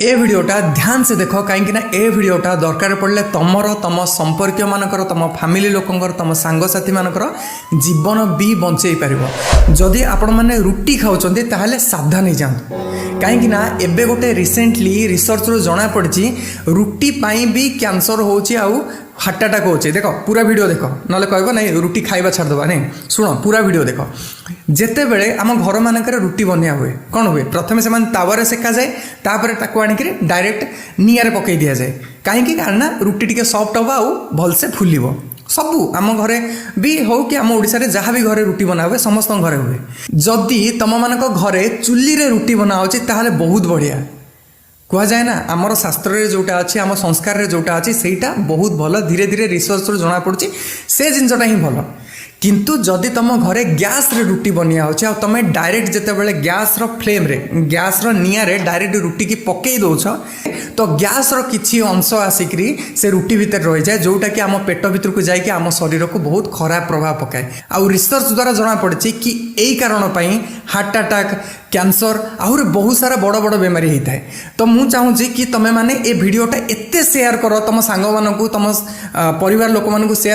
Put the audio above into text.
ए वीडियोटा ध्यान से देख कहीं ए वीडियोटा दरकार पड़े तुम संपर्क मानकर तुम फैमिली लोकंर तुम सांगसाथी मानकर जीवन भी बंचई पार जदि आपण मैंने रुटी खाऊँ ताहले सावधान हो जातु कहीं एबे गोटे रिसेंटली रिसर्च रू जना पड़ी रुटी पाई भी कैंसर होची आउ हार्ट अटैक होचे। देख पूरा वीडियो देख ना कह नहीं रुटी खाइबा छाड़देवा नहीं शुण पूरा वीडियो देख जिते बड़े आम घर मानक रुटी बनिया हुए कौन हुए प्रथम से तावारे सेका जाए तापर ताको आनिक डायरेक्ट निआरे पकई दि जाए कहीं कारण रुटी टिके सॉफ्ट हम आउ भलसे फुलिब सबू आम घरे भी हो कि आम ओडिशा रे जहाँ भी घरे रुटी बना हुए समस्त घरे हुए जदि तुम मानक घरे चुली रे रुटी बना होची ताहले बहुत बढ़िया कह जाए ना आमर शास्त्र रे जोटा अच्छी आम संस्कार रे जोटा अच्छी सेटा बहुत भल धीरे धीरे रिसर्च जना पड़ी से जिनटा ही भल किंतु जदि तुम घरे गैस रे रुटी बनिया हो तुम डायरेक्ट जिते गैस रो फ्लेम रे गैस रो निया रे डायरेक्ट रुटी की पकई दौछ तो गैस रो किछि अंश आसिक से रुटी भितर रही जाए जोटा कि आम पेट भितर को जाकि आम शरीर को बहुत खराब प्रभाव पकाए। आउ रिसर्च द्वारा जना पड़ी कि यही कारण हार्ट अटैक कैंसर आहरी बहुत सारा बड़ बड़ बेमारी होता है। तो मुझे चाहूँगी कि तुम्हें माने ए वीडियोटा एते शेयर कर तुम सांग मानू तुम परिवार लोक मानू शेयर